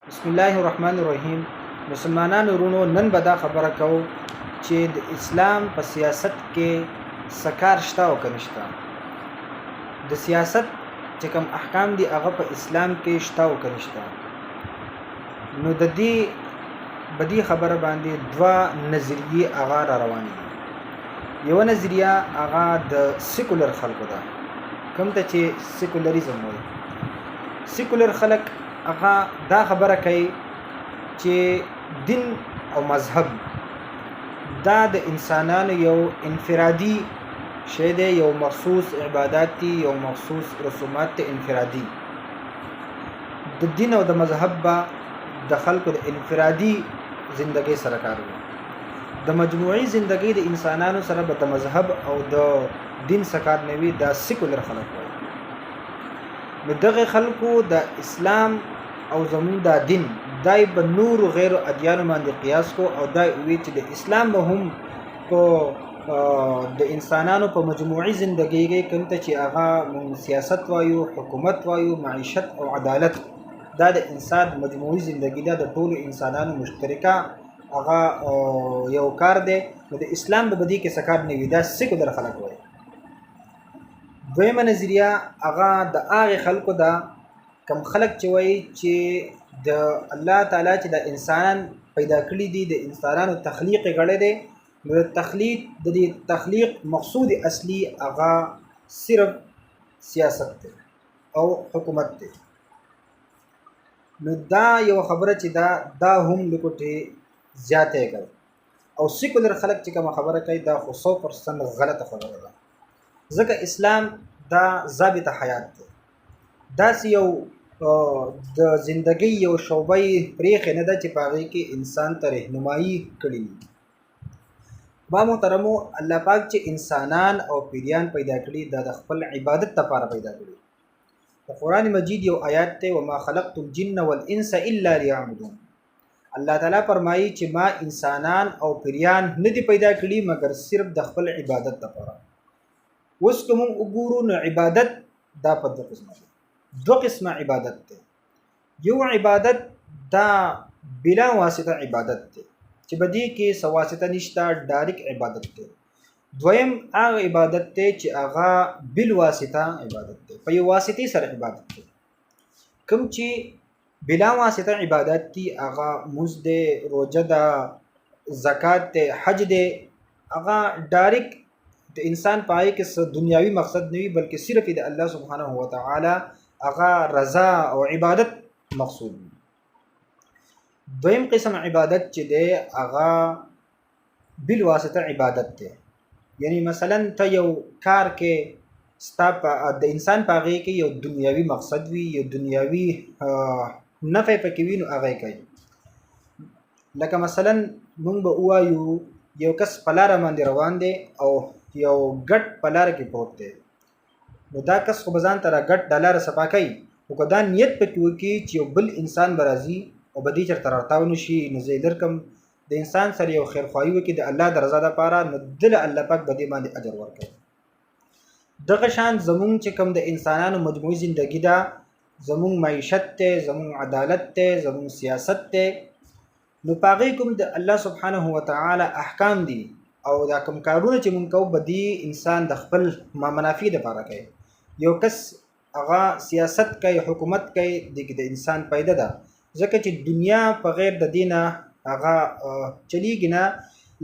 بسم الله الرحمن الرحیم. مسلمانانو ورونو، نن به دا خبره کوو چې د اسلام په سیاست کې سکار شته او که نشته. د سیاست چې کوم احکام دي هغه په اسلام کې شته او که نشته. نو د دې بدی خبره باندې دوه نظریې هغه را روانې دي. یو نظریه هغه د سیکولر خلکو ده، کوم ته چې سیکولریزم وایي. سیکولر خلک هغه دا خبره کوي چې دین او مذهب دا د انسانانو یو انفرادي شی دی، یو مخصوص عبادات دي، یو مخصوص رسومات دي انفرادي. د دین او د مذهب به د خلکو د انفرادي زندګۍ سره کار وي، د مجموعي زندګۍ د انسانانو سره به د مذهب او د دین سره کار نه وي. دا سیکولر خلک وایي. نو دغه خلکو د اسلام او زمون دا دین دای به نور غیر ادیانو باندې قیاس کو او دای وی چې د اسلام به هم په د انسانانو په مجموعي زندګۍ کې کوم ته چې هغه سیاست وایو، حکومت وایو، معیشت او عدالت، دا د انسان مجموعي زندګۍ ده، د ټولو انسانانو مشترکه هغه یو کار دی. نو د اسلام په بدی کې سکار نه وي. دا سیکولر خلک وایي. دویمه نظریه هغه د هغه خلکو ده کم خلک چې وایي چې د الله تعالی چې د انسانان پیدا کړي دي، د انسانانو تخلیق غړی دی، نو د دې تخلیق مقصود اصلي هغه صرف سیاست دی او حکومت دی. نو دا یو خبره چې دا هم لکوټې زیاته کوي. او سیکولر خلک چې کوم خبره کوي دا خو 100% غلطه خبره ده، ځکه اسلام دا ضابط حیات دی. داسې یو د زندګۍ یو شعبه پرېښې نه ده چې په هغې کې انسان ته رهنمایي کړي. با محترمو، الله پاک چې انسانان او پیریان پیدا کړي دا د خپل عبادت لپاره پیدا کړي. په قرآن مجید یو آیات دی، وما خلقت الجن والانس الا لیعبدون. الله تعالی فرمایي چې ما انسانان او پیریان نه دي پیدا کړي مګر صرف د خپل عبادت لپاره. اوس که موږ وګورو نو عبادت دا په دو قسمه عبادت دی. یو عبادت دا بلا واسطه عبادت دی چې بدی کې سواسطه نشته، ډایرک عبادت دی. دویم هغه عبادت دی چې هغه بل واسطه عبادت دی، په یو واسطې سره عبادت دی. کوم چې بلا واسطه عبادت دی هغه مزد دی، روزه ده، زکات دی، حج دی. هغه ډایرک د انسان پای کې دنیاوي مقصد نه وي بلکې صرف د الله سبحانه و تعالی هغه رضا او عبادت مقصود وي. دویم قسم عبادت چې دی هغه بل واسطه عبادت دی. یعنی مثلا ته یو کار کې ستا د انسان په هغې کې یو دنیاوي مقصد وي، یو دنیاوي نفع پکې وي، نو هغه کوي. لکه مثلا موږ به ووایو یو کس په لاره باندې روان دی او یو ګټ په لاره کې پروت دی، نو دا کس خو به ځان ته را ګټ د لاره صفا کوي، خو که دا نیت پکې وکړي چې یو بل انسان به راځي او به دې چېرته راتاو نه شي، نو زه یې درکړم، د انسان سره یو خیرخواهي وکړي د الله د رضا دپاره، نو دله الله پاک به دې باندې اجر ورکوي. دغه شان زمونږ چې کوم د انسانانو مجموعي زندګي ده، زمونږ معیشت دی، زمونږ عدالت دی، زمونږ سیاست دی، نو په هغې کوم د الله سبحانه و تعالی احکام دي او دا کوم کارونه چې مونږ کوو بدی انسان د خپل منافع دپاره کوي. یو کس هغه سیاست کوي، حکومت کوي، د انسان پیدا ده، ځکه چې دنیا په غیر د دینه هغه چلیږي نه.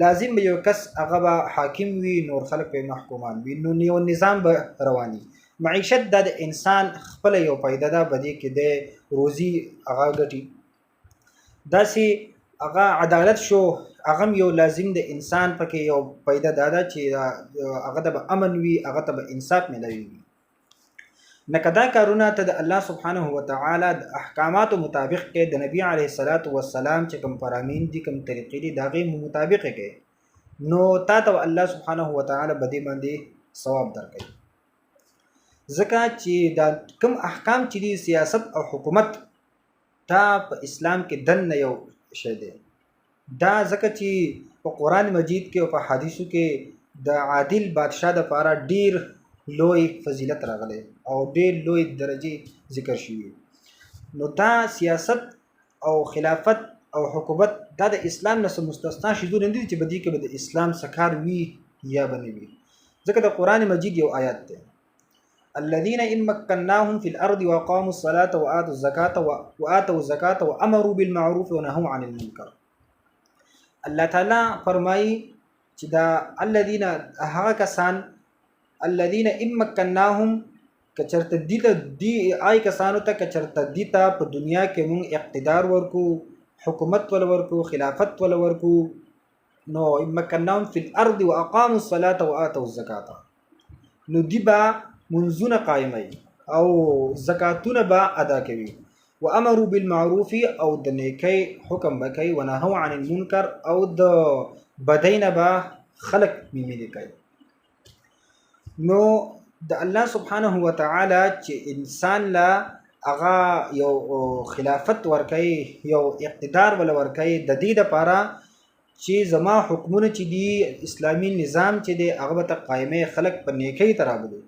لازم به یو کس هغه به حاکم وي، نور خلک به محکومان وي، نو یو نظام به رواني. معیشت دا د انسان خپل یو پیدا ده، بدی کې د روزي هغه ګټي. داسې هغه عدالت شو، هغه یو لازم د انسان پکې یو پیدا داده چې هغه ته به امن وي، هغه ته به انصاف ملوي وي. نه که دا کارونه ته د الله سبحانه و تعالی د احکاماتو مطابق کې د نبی علیه الصلاۃ والسلام چې کوم فرامین دي، کوم طریقې دي، د هغې مطابق کې، نو تا ته الله سبحانه و تعالی به دې باندې ثواب درکوي. ځکه چې دا کوم احکام چې دي سیاست او حکومت دا په اسلام کې دننه یو شی دی. دا ځکه چې په قرآن مجید کې او په حدیثو کې د عادل بادشاه دپاره ډیر لوی فضیلت راغلی او ډیر لوی درجه ذکر شوي. نو دا سیاست او خلافت او حکومت دا د اسلام نه مستثنا شیدونه نه دي چې بدی کې به د اسلام سکار وي یا بنوي ځکه د قران مجید یو آیات ده الذين إن مكناهم في الأرض وأقاموا الصلاة وآتوا الزكاة وأمروا بالمعروف ونهوا عن المنكر. الله تعالی فرمایي چې دا الذين هغه کسان الذين إن مكناهم کچرته دی آی کسانو ته کچرته دیتا په دنیا کې مونږ اقتدار ورکو حکومت ول ورکو خلافت ول ورکو نو إن مكناهم في الأرض وأقاموا الصلاة وآتوا الزكاة نو دی با منزونه قائمي او زکاتونه با ادا کوي وامروا بالمعروف او د نیکی حکم بکي ونهوا عن المنکر او د بدین با خلق میمني کوي نو د الله سبحانه وتعالى چې انسان لا اغا یو خلافت ورکي یو اقتدار ول ورکي د دې لپاره چې زما حکمونه چې دی اسلامی نظام چې دی هغه ته قائمه خلق په نیکی ترابلي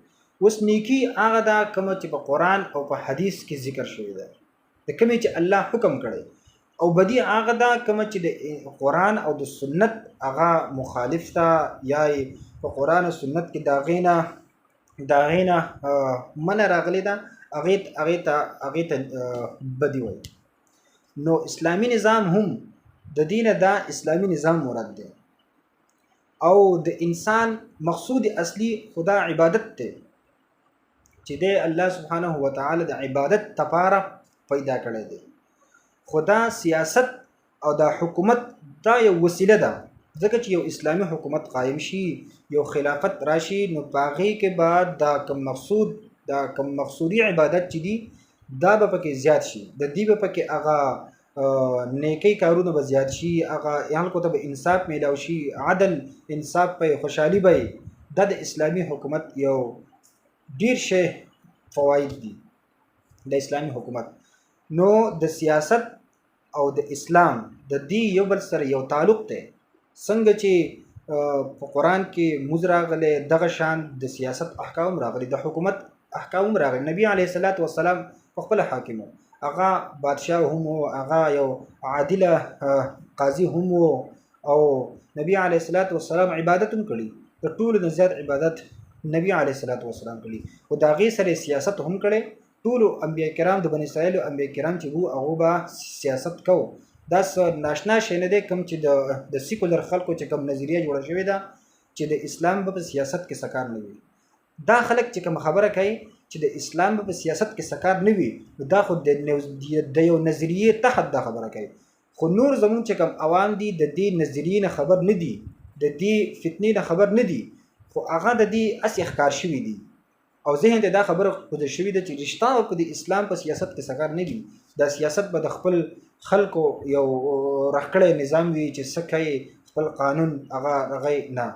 اوس نیکی هغه دا کوم چې په قران او په حدیث کې ذکر شوی دی د کوم چې الله حکم کړی او بدی هغه دا کوم چې د قران او د سنت هغه مخالف تا یا په قران او سنت کې داغینا من راغلی دا هغه ته بدی وای نو اسلامی نظام هم د دین دا اسلامی نظام مراد دی او د انسان مقصود اصلي خدا عبادت ته چې د الله سبحانه و تعالی د عبادت لپاره پیدا کړی دی خدا سیاست او د حکومت دا یو وسیله ده ځکه چې یو اسلامی حکومت قائم شي یو خلافت راشي نو باغی کې بعد دا کم مقصودی عبادت چې دي دا به پکې زیات شي د دې به پکې هغه نیکی کارونه به زیات شي هغه یان کو ته انصاف میلاو شي عدل انصاف په خوشحالي به د اسلامی حکومت یو ډیر شی فواید دي د اسلامی حکومت نو د سیاست او د اسلام د دې یو بل سره یو تعلق دی څنګه چې په قران کې موږ راغله دغه شان د سیاست احکام راغلي د حکومت احکام راغلي نبی علیه الصلاۃ والسلام خپل حاکم هغه بادشاہ هم هغه یو عادله قاضي هم او نبی علیه الصلاۃ والسلام عبادت هم کړي د ټول نه زیات عبادت نبی علیه الصلاۃ والسلام کړي او دا غي سره سیاست هم کړي ټول انبیاء کرام د بنی اسرائیل او انبیاء کرام چې وو هغه با سیاست کو دا ناشنا شي نه دي کوم چې د سیکولر خلکو چې کوم نظریه جوړه شوې ده چې د اسلام په سیاست کې سکار نه وي دا خلک چې کوم خبره کوي چې د اسلام په سیاست کې سکار نه وي دا خو د یو نظریه تحت دا خبره کوي خو نور زمون چې کوم عوام دي د دې نظریې نه خبر نه دي د دې فتنې نه خبر نه دي خو هغه د دې اس اخکار شوی دي او ذهن ته دا خبره خود شوی ده چې رښتا په د اسلام په سیاست کې سکار نه دي دا سیاست به د خپل خلکو یو راکړی نظام وي چې سکه خپل قانون هغه نه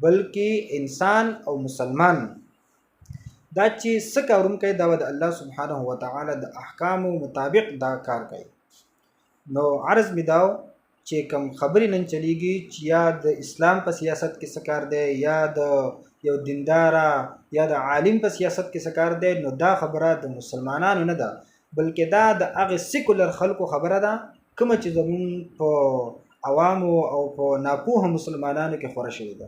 بلکې انسان او مسلمان دا چې سکه ورونکي دا د الله سبحانه و تعالی د احکامو مطابق دا کار کوي نو عرض می داو چې کوم خبرې نن چلیږي چې یا د اسلام په سیاست کې سکار دی یا د یو دیندارا یا د عالم په سیاست کې سکار دی نو دا خبره د مسلمانانو نه ده بلکې دا د هغه سیکولر خلکو خبره ده کوم چې زمون په عوامو او په ناپوه مسلمانانو کې خوره شوې ده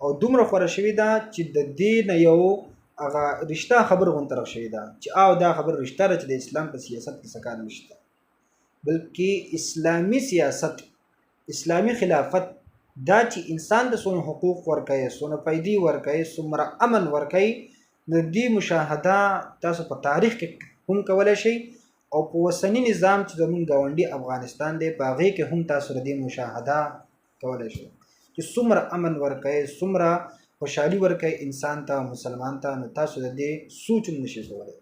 او دومره خوره شوې ده چې د دین یو هغه رښتا خبر غونتر شوې ده چې او دا خبر رښتا چې د اسلام په سیاست کې سکار نشته بلکې اسلامی سیاست اسلامی خلافت دا چې انسان د سونه حقوق ورکړي سونه پیدي ورکړي سمره امن ورکړي د دې مشاهده تاسو په تاریخ کې هم کولای شي او په وسنی نظام چې زمون گاونډي افغانستان دی باغې کې هم تاسو د دې مشاهده کولای شي چې سمره امن ورکړي سمره خوشحالي ورکړي انسان ته مسلمان ته نو تاسو د دې سوچ نشئ کولای